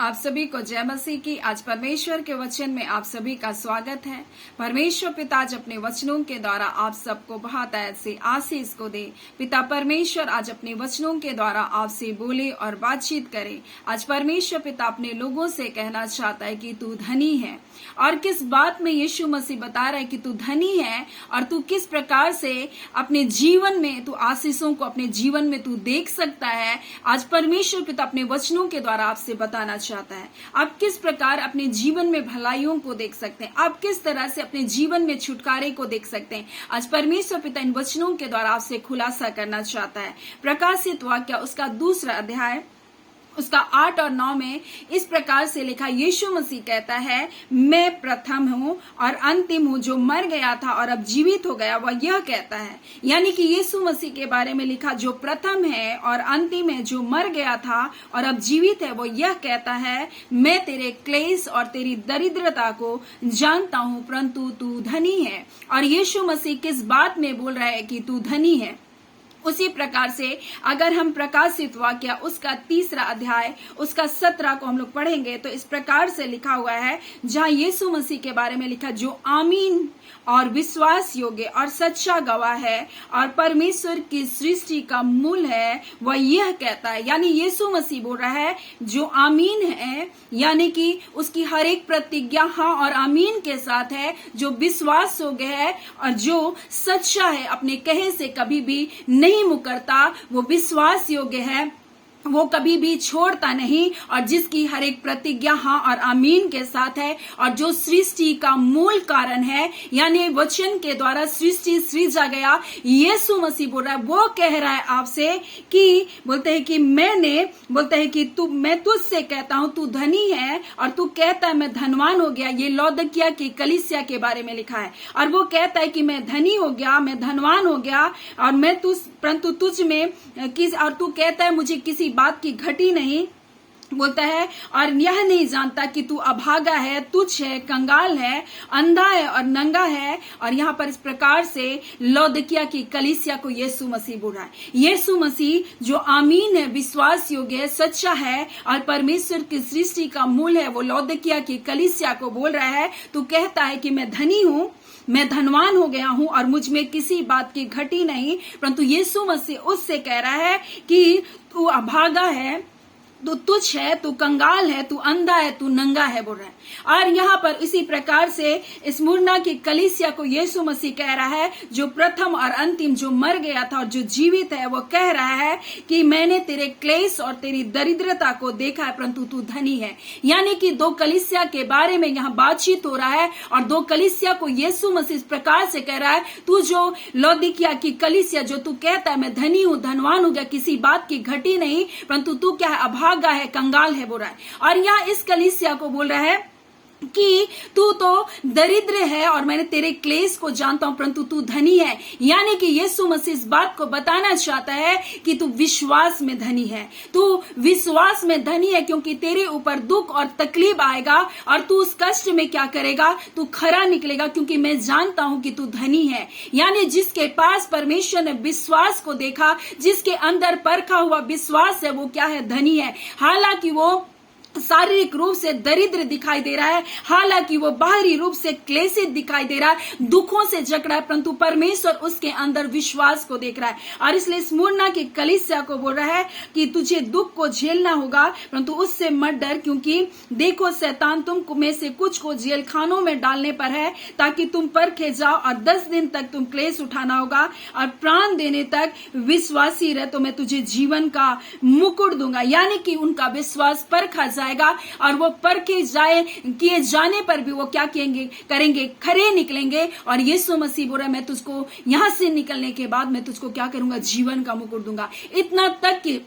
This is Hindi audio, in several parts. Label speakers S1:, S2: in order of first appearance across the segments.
S1: आप सभी को जय मसीह की। आज परमेश्वर के वचन में आप सभी का स्वागत है। परमेश्वर पिता आज अपने वचनों के द्वारा आप सबको बहुत ऐसे आशीष को दे। पिता परमेश्वर आज अपने वचनों के द्वारा आपसे बोले और बातचीत करे। आज परमेश्वर पिता अपने लोगों से कहना चाहता है कि तू धनी है, और किस बात में यीशु मसीह बता रहा है कि तू धनी है और तू किस प्रकार से अपने जीवन में तू आशीषों को अपने जीवन में तू देख सकता है। आज परमेश्वर पिता अपने वचनों के द्वारा आपसे बताना चाहता है आप किस प्रकार अपने जीवन में भलाइयों को देख सकते हैं, आप किस तरह से अपने जीवन में छुटकारे को देख सकते हैं। आज परमेश्वर पिता इन वचनों के द्वारा आपसे खुलासा करना चाहता है। प्रकाशित वाक्य उसका 2 अध्याय उसका 8 और 9 में इस प्रकार से लिखा, यीशु मसीह कहता है, मैं प्रथम हूं और अंतिम हूं, जो मर गया था और अब जीवित हो गया वह यह कहता है। यानी कि यीशु मसीह के बारे में लिखा, जो प्रथम है और अंतिम है, जो मर गया था और अब जीवित है, वो यह कहता है, मैं तेरे क्लेश और तेरी दरिद्रता को जानता हूं, परंतु तू धनी है। और यीशु मसीह किस बात में बोल रहा है कि तू धनी है। उसी प्रकार से अगर हम प्रकाशित वाक्य उसका 3 अध्याय उसका 17 को हम लोग पढ़ेंगे तो इस प्रकार से लिखा हुआ है, जहां यीशु मसीह के बारे में लिखा, जो आमीन और विश्वास योग्य और सच्चा गवाह है और परमेश्वर की सृष्टि का मूल है, वह यह कहता है। यानी यीशु मसीह बोल रहा है, जो आमीन है, यानी कि उसकी हर एक प्रतिज्ञा हाँ और आमीन के साथ है, जो विश्वास योग्य है और जो सच्चा है, अपने कहे से कभी भी नहीं मुकरता, वो विश्वास योग्य है, वो कभी भी छोड़ता नहीं, और जिसकी हर एक प्रतिज्ञा हाँ और आमीन के साथ है, और जो सृष्टि का मूल कारण है, यानी वचन के द्वारा सृष्टि सृजा गया। यीशु मसीह बोल रहा है, वो कह रहा है आपसे कि बोलते हैं कि बोलते हैं कि मैं तुझसे कहता हूं तू धनी है, और तू कहता है मैं धनवान हो गया। ये लौदकिया की कलीसिया के बारे में लिखा है, और वो कहता है कि मैं धनी हो गया, मैं धनवान हो गया, और मैं परंतु तुझ में और तू कहता है मुझे किसी बात की घटी नहीं, बोलता है, और यह नहीं जानता कि तू अभागा है, तुच्छ है, कंगाल है, अंधा है और नंगा है। और यहाँ पर इस प्रकार से लौदकिया की कलीसिया को यीशु मसीह बोल रहा है। यीशु मसीह जो आमीन है, विश्वास योग्य है, सच्चा है और परमेश्वर की सृष्टि का मूल है, वो लौदकिया की कलीसिया को बोल रहा है, तू कहता है कि मैं धनी हूं, मैं धनवान हो गया हूं और मुझ में किसी बात की घटी नहीं, परंतु यीशु मसीह उससे कह रहा है कि तू अभागा है, तू तुच्छ है, तू कंगाल है, तू अंधा है, तू नंगा है, बोल रहा है। और यहाँ पर इसी प्रकार से इस मुर्ना की कलीसिया को यीशु मसीह कह रहा है, जो प्रथम और अंतिम, जो मर गया था और जो जीवित है, वो कह रहा है कि मैंने तेरे क्लेश और तेरी दरिद्रता को देखा है, परंतु तू धनी है। यानी कि 2 कलीसिया के बारे में यहाँ बातचीत हो रहा है, और 2 कलीसिया को यीशु मसीह इस प्रकार से कह रहा है, तू जो लौदकिया की कलीसिया, जो तू कहता है मैं धनी हूं, धनवान हो गया, किसी बात की घटी नहीं, परंतु तू क्या है, अभागा है, कंगाल है, बोल रहा है। और यहाँ इस कलीसिया को बोल रहा है कि तू तो दरिद्र है और मैंने तेरे क्लेश को जानता हूं, परंतु तू धनी है। यानी कि यीशु मसीह इस बात को बताना चाहता है कि तू विश्वास में धनी है, तू विश्वास में धनी है, क्योंकि तेरे ऊपर दुख और तकलीफ आएगा और तू उस कष्ट में क्या करेगा, तू खरा निकलेगा, क्योंकि मैं जानता हूं कि तू धनी है। यानी जिसके पास परमेश्वर ने विश्वास को देखा, जिसके अंदर परखा हुआ विश्वास है, वो क्या है, धनी है। हालांकि वो शारीरिक रूप से दरिद्र दिखाई दे रहा है, हालांकि वो बाहरी रूप से क्लेशित दिखाई दे रहा है, दुखों से जकड़ा है, परंतु परमेश्वर उसके अंदर विश्वास को देख रहा है। और इसलिए स्मुरना की कलीसिया को बोल रहा है कि तुझे दुख को झेलना होगा, परंतु उससे मत डर, क्योंकि देखो शैतान तुम में से कुछ को जेल खानों में डालने पर है, ताकि तुम परखे जाओ, और 10 दिन तक तुम क्लेश उठाना होगा, और प्राण देने तक विश्वासी रह तो मैं तुझे जीवन का मुकुट दूंगा। यानी कि उनका विश्वास परखा जाएगा, और वो परखे किए जाने पर भी वो क्या करेंगे, खरे निकलेंगे। और यीशु मसीह बोल रहा है, मैं तुझको यहां से निकलने के बाद मैं तुझको क्या करूंगा, जीवन का मुकुट दूंगा। इतना तक कि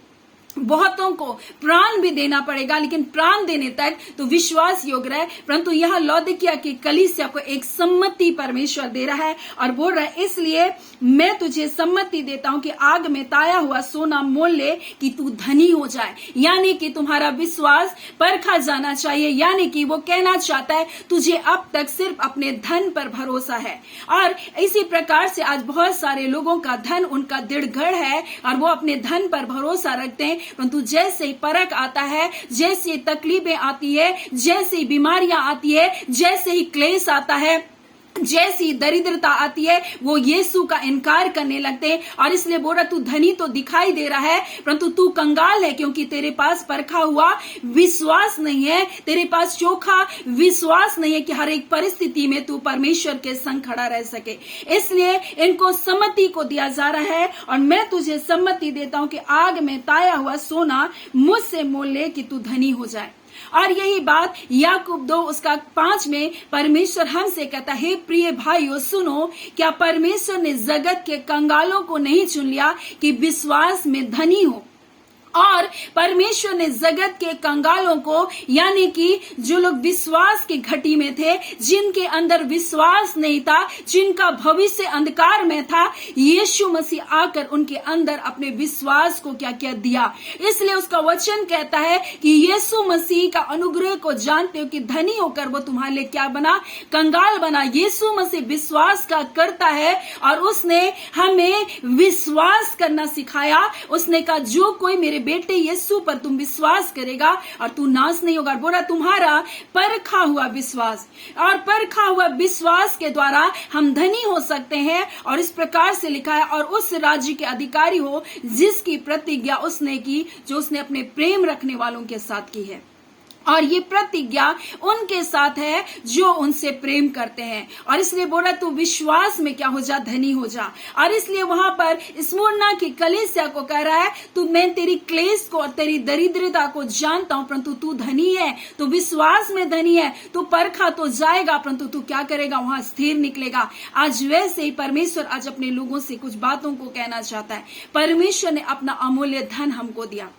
S1: बहुतों को प्राण भी देना पड़ेगा, लेकिन प्राण देने तक तो विश्वास योग्य रहे। परंतु यह लौदकिया की कलीसिया को एक सम्मति परमेश्वर दे रहा है और बोल रहा है, इसलिए मैं तुझे सम्मति देता हूं कि आग में ताया हुआ सोना मोल ले कि तू धनी हो जाए। यानी कि तुम्हारा विश्वास परखा जाना चाहिए। यानी कि वो कहना चाहता है तुझे अब तक सिर्फ अपने धन पर भरोसा है, और इसी प्रकार से आज बहुत सारे लोगों का धन उनका दृढ़ है और वो अपने धन पर भरोसा रखते हैं, परंतु जैसे ही परख आता है, जैसे ही तकलीफें आती है, जैसे ही बीमारियां आती है, जैसे ही क्लेश आता है, जैसी दरिद्रता आती है, वो यीशु का इनकार करने लगते हैं। और इसलिए बोल रहा, तू धनी तो दिखाई दे रहा है परंतु तू कंगाल है, क्योंकि तेरे पास परखा हुआ विश्वास नहीं है, तेरे पास चोखा विश्वास नहीं है कि हर एक परिस्थिति में तू परमेश्वर के संग खड़ा रह सके। इसलिए इनको सम्मति को दिया जा रहा है और मैं तुझे सम्मति देता हूं कि आग में ताया हुआ सोना मुझसे मोल ले कि तू धनी हो जाए। और यही बात याकूब 2:5 में परमेश्वर हमसे कहता है, प्रिय भाइयों सुनो, क्या परमेश्वर ने जगत के कंगालों को नहीं चुन लिया कि विश्वास में धनी हो। और परमेश्वर ने जगत के कंगालों को, यानी कि जो लोग विश्वास की घटी में थे, जिनके अंदर विश्वास नहीं था, जिनका भविष्य अंधकार में था, यीशु मसीह आकर उनके अंदर अपने विश्वास को क्या क्या दिया। इसलिए उसका वचन कहता है कि यीशु मसीह का अनुग्रह को जानते हो कि धनी होकर वो तुम्हारे लिए क्या बना, कंगाल बना। यीशु मसीह विश्वास का करता है और उसने हमें विश्वास करना सिखाया। उसने कहा, जो कोई मेरे बेटे यीशु पर तुम विश्वास करेगा और तू नाश नहीं होगा। बोला, तुम्हारा परखा हुआ विश्वास, और परखा हुआ विश्वास के द्वारा हम धनी हो सकते हैं। और इस प्रकार से लिखा है, और उस राज्य के अधिकारी हो जिसकी प्रतिज्ञा उसने की, जो उसने अपने प्रेम रखने वालों के साथ की है। और ये प्रतिज्ञा उनके साथ है जो उनसे प्रेम करते हैं। और इसलिए बोला, तू विश्वास में क्या हो जा, धनी हो जा। और इसलिए वहां पर स्मुरना की कलीसिया को कह रहा है, तू, मैं तेरी क्लेश को और तेरी दरिद्रता को जानता हूं, परंतु तू धनी है, तू विश्वास में धनी है, तू परखा तो जाएगा परंतु तू क्या करेगा, वहां स्थिर निकलेगा। आज वैसे ही परमेश्वर आज अपने लोगों से कुछ बातों को कहना चाहता है। परमेश्वर ने अपना अमूल्य धन हमको दिया,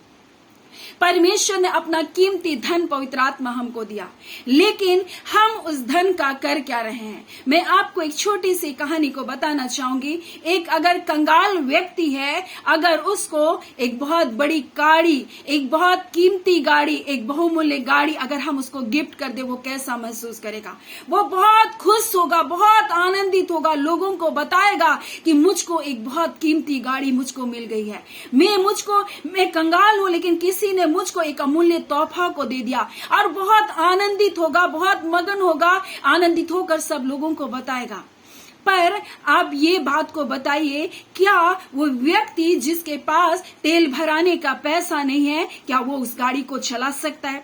S1: परमेश्वर ने अपना कीमती धन पवित्र आत्मा हमको दिया, लेकिन हम उस धन का कर क्या रहे हैं। मैं आपको एक छोटी सी कहानी को बताना चाहूंगी। एक अगर कंगाल व्यक्ति है, अगर उसको एक बहुत बड़ी गाड़ी, एक बहुत कीमती गाड़ी, एक बहुमूल्य गाड़ी अगर हम उसको गिफ्ट कर दे, वो कैसा महसूस करेगा। वो बहुत खुश होगा, बहुत आनंदित होगा, लोगों को बताएगा कि मुझको एक बहुत कीमती गाड़ी मुझको मिल गई है। मैं कंगाल हूं लेकिन किसी ने मुझको एक अमूल्य तोहफा को दे दिया, और बहुत आनंदित होगा, बहुत मगन होगा, आनंदित होकर सब लोगों को बताएगा। पर आप ये बात को बताइए, क्या वो व्यक्ति जिसके पास तेल भराने का पैसा नहीं है, क्या वो उस गाड़ी को चला सकता है?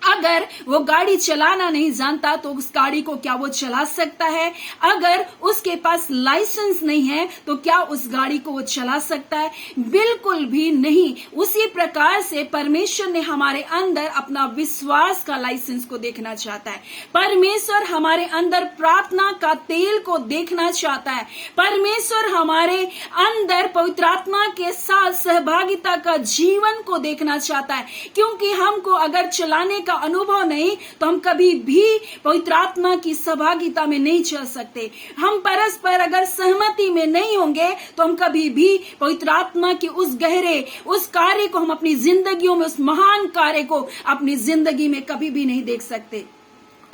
S1: अगर वो गाड़ी चलाना नहीं जानता तो उस गाड़ी को क्या वो चला सकता है? अगर उसके पास लाइसेंस नहीं है तो क्या उस गाड़ी को वो चला सकता है? बिल्कुल भी नहीं। उसी प्रकार से परमेश्वर ने हमारे अंदर अपना विश्वास का लाइसेंस को देखना चाहता है। परमेश्वर हमारे अंदर प्रार्थना का तेल को देखना चाहता है। परमेश्वर हमारे अंदर पवित्र आत्मा के साथ सहभागिता का जीवन को देखना चाहता है, क्योंकि हमको अगर चलाने का अनुभव नहीं तो हम कभी भी पवित्र आत्मा की सहभागिता में नहीं चल सकते। हम परस्पर अगर सहमति में नहीं होंगे तो हम कभी भी पवित्र आत्मा के उस गहरे, उस कार्य को हम अपनी जिंदगियों में, उस महान कार्य को अपनी जिंदगी में कभी भी नहीं देख सकते।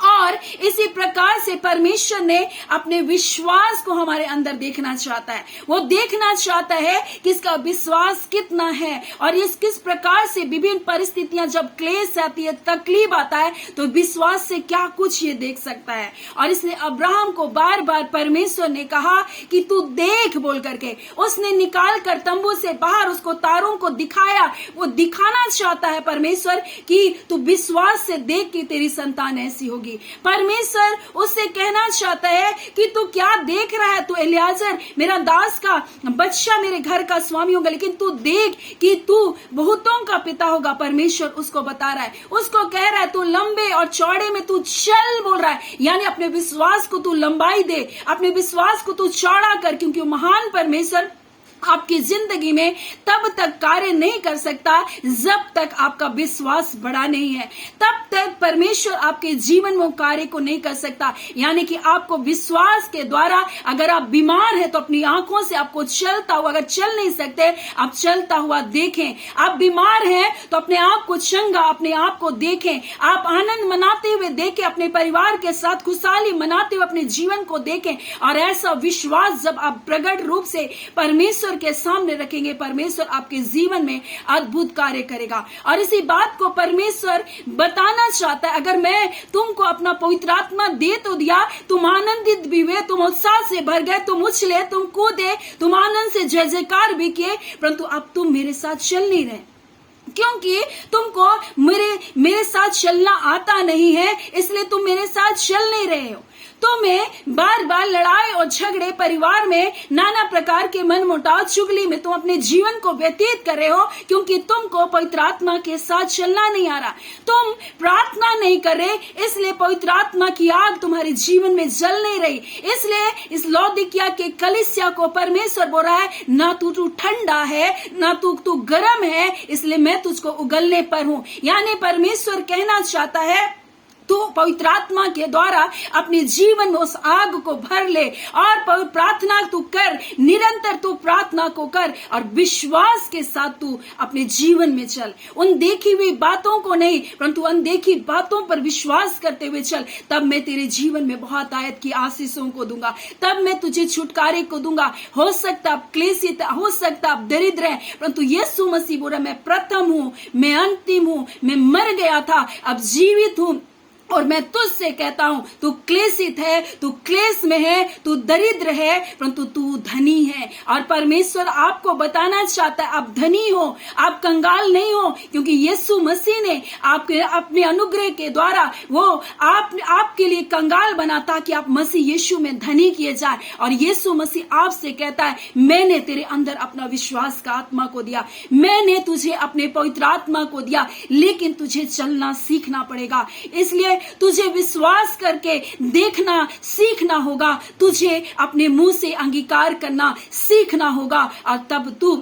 S1: और इसी प्रकार से परमेश्वर ने अपने विश्वास को हमारे अंदर देखना चाहता है। वो देखना चाहता है कि इसका विश्वास कितना है, और इस किस प्रकार से विभिन्न परिस्थितियां, जब क्लेश आती है, तकलीफ आता है, तो विश्वास से क्या कुछ ये देख सकता है। और इसलिए अब्राहम को बार बार परमेश्वर ने कहा कि तू देख बोल करके, उसने निकाल कर तंबू से बाहर उसको तारों को दिखाया। वो दिखाना चाहता है परमेश्वर कि तू विश्वास से देख कि तेरी संतान ऐसी होगी। परमेश्वर उससे कहना चाहता है कि तू क्या देख रहा है, तू एलियाजर मेरा दास का बच्चा मेरे घर का स्वामी होगा, लेकिन तू देख कि तू बहुतों का पिता होगा। परमेश्वर उसको बता रहा है, उसको कह रहा है तू लंबे और चौड़े में तू चल बोल रहा है, यानी अपने विश्वास को तू लंबाई दे, अपने विश्वास को तू चौड़ा कर, क्योंकि महान परमेश्वर आपकी जिंदगी में तब तक कार्य नहीं कर सकता जब तक आपका विश्वास बड़ा नहीं है। तब तक परमेश्वर आपके जीवन में कार्य को नहीं कर सकता। यानी कि आपको विश्वास के द्वारा, अगर आप बीमार हैं तो अपनी आंखों से आपको चलता हुआ, अगर चल नहीं सकते आप चलता हुआ देखें। आप बीमार हैं तो अपने आप को चंगा, अपने आप को देखें। आप आनंद मनाते हुए देखें, अपने परिवार के साथ खुशहाली मनाते हुए अपने जीवन को देखें। और ऐसा विश्वास जब आप प्रकट रूप से परमेश्वर परमेश्वर के सामने रखेंगे, परमेश्वर आपके जीवन में अद्भुत कार्य करेगा। और इसी बात को परमेश्वर बताना चाहता है, अगर मैं तुमको अपना पवित्र आत्मा दे तो दिया, तुम आनंदित भी हुए, तुम उत्साह से भर गए, तुम उछले, तुम कूदे, तुम आनंद से जय जयकार भी किए, परंतु अब तुम मेरे साथ चल नहीं रहे, क्योंकि तुमको मेरे साथ चलना आता नहीं है, इसलिए तुम मेरे साथ चल नहीं रहे हो। तुम्हें बार बार लड़ाई और झगड़े, परिवार में नाना प्रकार के मनमुटाव, चुगली में तुम अपने जीवन को व्यतीत कर रहे हो, क्योंकि तुमको पवित्र आत्मा के साथ चलना नहीं आ रहा, तुम प्रार्थना नहीं कर रहे, इसलिए पवित्र आत्मा की आग तुम्हारे जीवन में जल नहीं रही। इसलिए इस लौदीकिया के कलीसिया को परमेश्वर बोल रहा है, ना तू ठंडा है, ना तू गर्म है, इसलिए मैं तुझको उगलने पर हूं। यानी परमेश्वर कहना चाहता है, तू पवित्र आत्मा के द्वारा अपने जीवन में उस आग को भर ले और प्रार्थना तू कर, निरंतर तू प्रार्थना को कर और विश्वास के साथ तू अपने जीवन में चल। उन देखी हुई बातों को नहीं, परंतु अनदेखी बातों पर विश्वास करते हुए चल। तब मैं तेरे जीवन में बहुत आयत की आशीषों को दूंगा, तब मैं तुझे छुटकारे को दूंगा। हो सकता अब क्लेशित, हो सकता अब दरिद्र है, परंतु यीशु मसीह बोला, मैं प्रथम हूं, मैं अंतिम हूं, मैं मर गया था, अब जीवित हूं, और मैं तुझसे कहता हूं, तू क्लेशित है, तू क्लेश में है, तू दरिद्र है, परंतु तू धनी है। और परमेश्वर आपको बताना चाहता है, आप धनी हो, आप कंगाल नहीं हो, क्योंकि यीशु मसीह ने आपके अपने अनुग्रह के द्वारा वो आपके लिए कंगाल बना, ताकि आप मसीह यीशु में धनी किए जाए। और यीशु मसीह आपसे कहता है, मैंने तेरे अंदर अपना विश्वास का आत्मा को दिया, मैंने तुझे अपने पवित्र आत्मा को दिया, लेकिन तुझे चलना सीखना पड़ेगा। इसलिए तुझे विश्वास करके देखना सीखना होगा, तुझे अपने मुंह से अंगीकार करना सीखना होगा, और तब तू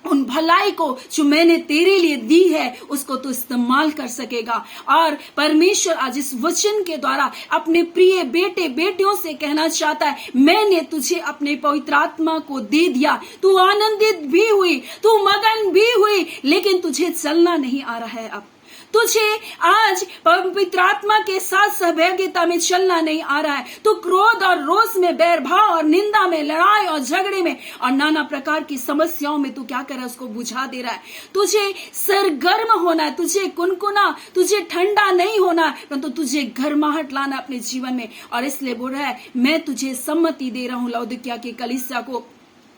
S1: उन भलाई को जो मैंने तेरे लिए दी है उसको तो इस्तेमाल कर सकेगा। और परमेश्वर आज इस वचन के द्वारा अपने प्रिय बेटे बेटियों से कहना चाहता है, मैंने तुझे अपने पवित्र आत्मा को दे दिया, तू आनंदित भी हुई, तू मगन भी हुई, लेकिन तुझे चलना नहीं आ रहा है। अब तुझे आज पवित्र आत्मा के साथ सहभागिता में चलना नहीं आ रहा है, तो क्रोध और रोष में, बैर भाव और निंदा में, लड़ाई और झगड़े में और नाना प्रकार की समस्याओं में तू क्या कर रहा है, उसको बुझा दे रहा है। तुझे सरगर्म होना है, तुझे कुनकुना, तुझे ठंडा नहीं होना है, परंतु तुझे गर्माहट लाना अपने जीवन में। और इसलिए बोल रहा है, मैं तुझे सम्मति दे रहा हूं, लौदीकिया की कलीसिया को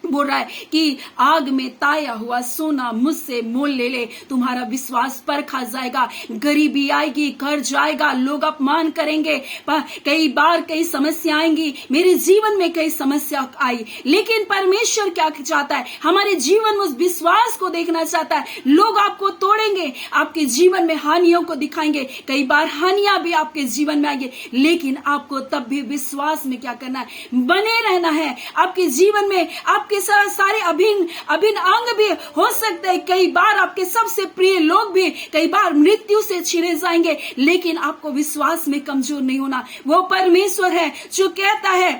S1: बोल रहा है कि आग में ताया हुआ सोना मुझसे मोल ले ले, तुम्हारा विश्वास परखा जाएगा, गरीबी आएगी, कर्ज आएगा, लोग अपमान करेंगे, कई बार कई समस्या आएंगी, मेरे जीवन में कई समस्या आई, लेकिन परमेश्वर क्या चाहता है, हमारे जीवन में उस विश्वास को देखना चाहता है। लोग आपको तोड़ेंगे, आपके जीवन में हानियों को दिखाएंगे, कई बार हानियां भी आपके जीवन में आएंगे, लेकिन आपको तब भी विश्वास में क्या करना है, बने रहना है। आपके जीवन में आपके सारे अभिन्न अंग भी हो सकते हैं, कई बार आपके सबसे प्रिय लोग भी कई बार मृत्यु से छीने जाएंगे, लेकिन आपको विश्वास में कमजोर नहीं होना। वो परमेश्वर है जो कहता है,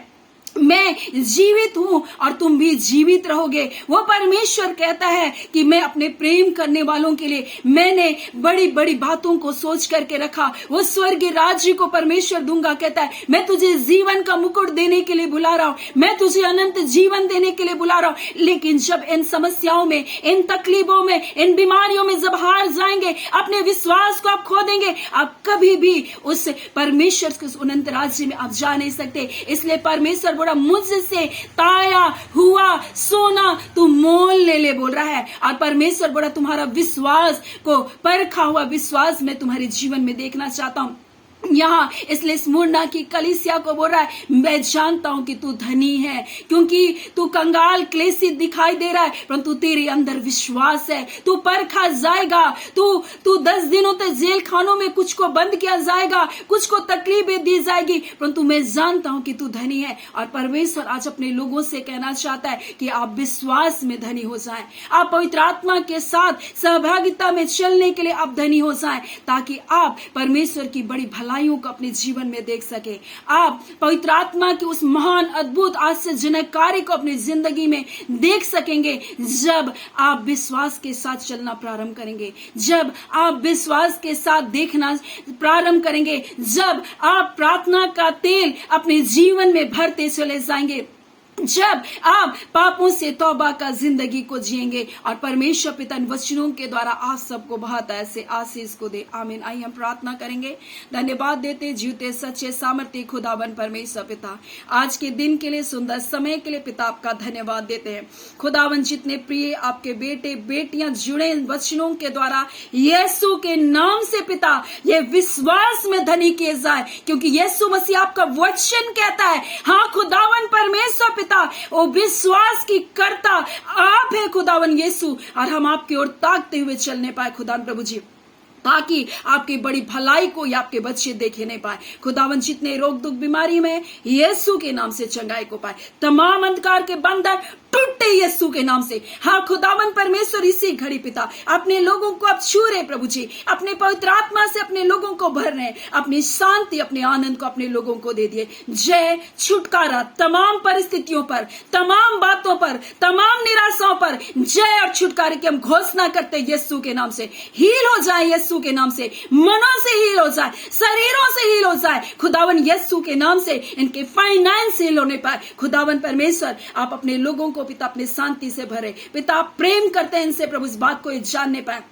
S1: मैं जीवित हूं और तुम भी जीवित रहोगे। वो परमेश्वर कहता है कि मैं अपने प्रेम करने वालों के लिए मैंने बड़ी बड़ी बातों को सोच करके रखा, वो स्वर्गीय राज्य को परमेश्वर दूंगा। कहता है, मैं तुझे जीवन का मुकुट देने के लिए बुला रहा हूं, मैं तुझे अनंत जीवन देने के लिए बुला रहा हूं। लेकिन जब इन समस्याओं में, इन तकलीफों में, इन बीमारियों में जब हार जाएंगे, अपने विश्वास को आप खो देंगे, आप कभी भी उस परमेश्वर के अनंत राज्य में आप जा नहीं सकते। इसलिए परमेश्वर बोला, मुझसे ताया हुआ सोना तू मोल ले ले, बोल रहा है। और परमेश्वर बोला, तुम्हारा विश्वास को परखा हुआ विश्वास मैं तुम्हारे जीवन में देखना चाहता हूं यहाँ। इसलिए स्मुरना की कलीसिया को बोल रहा है, मैं जानता हूं कि तू धनी है, क्योंकि तू कंगाल क्लेशित दिखाई दे रहा है, परंतु तेरे अंदर विश्वास है, तू परखा जाएगा। तू 10 दिनों तक जेल खानों में कुछ को बंद किया जाएगा, कुछ को तकलीफें दी जाएगी, परंतु मैं जानता हूं कि तू धनी है। और परमेश्वर आज अपने लोगों से कहना चाहता है कि आप विश्वास में धनी हो जाएं, आप पवित्र आत्मा के साथ सहभागिता में चलने के लिए आप धनी हो जाएं, ताकि आप परमेश्वर की बड़ी भलाइयों को अपने जीवन में देख सके। आप पवित्र आत्मा के उस महान अद्भुत आश्चर्यजनक कार्य को अपनी जिंदगी में देख सकेंगे, जब आप विश्वास के साथ चलना प्रारंभ करेंगे, जब आप विश्वास के साथ देखना प्रारंभ करेंगे, जब आप प्रार्थना का तेल अपने जीवन में भरते चले जाएंगे। जब आप पापों से तौबा का जिंदगी को जिएंगे और परमेश्वर पिता इन वचनों के द्वारा आप सबको बहुत ऐसे आशीष को दे। आमीन। आइए हम प्रार्थना करेंगे। धन्यवाद देते जीवते सच्चे सामर्थ्य खुदावन परमेश्वर पिता, आज के दिन के लिए, सुंदर समय के लिए पिता आपका धन्यवाद देते हैं। खुदावन जितने प्रिय आपके बेटे बेटियां जुड़े इन वचनों के द्वारा यीशु के नाम से पिता ये विश्वास में धनी किए जाए, क्योंकि यीशु मसीह आपका वचन कहता है, हाँ खुदावन परमेश्वर पिता ओ विश्वास की कर्ता आप है खुदावन यीशु, और हम आपकी ओर ताकते हुए चलने पाए खुदावन प्रभु जी, ताकि आपकी बड़ी भलाई को या आपके बच्चे देखे नहीं पाए। खुदावन जितने रोग दुख बीमारी में यीशु के नाम से चंगाई को पाए, तमाम अंधकार के बंधन टूटे यीशु के नाम से। हाँ खुदावन परमेश्वर इसी घड़ी पिता अपने लोगों को अब छू रहे प्रभु जी, अपने पवित्र आत्मा से अपने लोगों को भर रहे, अपनी शांति अपने आनंद को अपने लोगों को दे दिए। जय छुटकारा तमाम परिस्थितियों पर, तमाम बातों पर, तमाम निराशाओं पर जय और छुटकारे की हम घोषणा करते यीशु के नाम से। हील हो जाए यीशु के नाम से, मनों से हील हो जाए, शरीरों से हील हो जाए खुदावन यीशु के नाम से। इनके फाइनेंस हील होने पर खुदावन परमेश्वर आप अपने लोगों को पिता अपने शांति से भरे। पिता आप प्रेम करते हैं इनसे प्रभु, इस बात को जानने पाए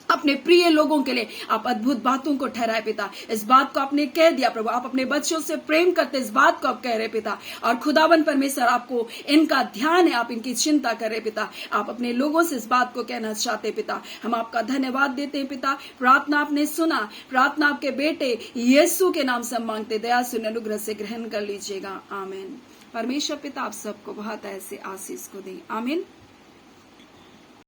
S1: अपने प्रिय लोगों के लिए आप अद्भुत बातों को ठहराए पिता। इस बात को आपने कह दिया प्रभु, आप अपने बच्चों से प्रेम करते इस बात को आप कह रहे पिता, और खुदावन परमेश्वर आपको इनका ध्यान है, आप इनकी चिंता कर रहे पिता। आप अपने लोगों से इस बात को कहना चाहते पिता। हम आपका धन्यवाद देते हैं पिता। प्रार्थना आपने सुना, प्रार्थना आपके बेटे यीशु के नाम से मांगते, दया सुन अनुग्रह से ग्रहण कर लीजिएगा। आमीन। परमेश्वर पिता आप सबको बहुत ऐसे आशीष को दे। आमीन।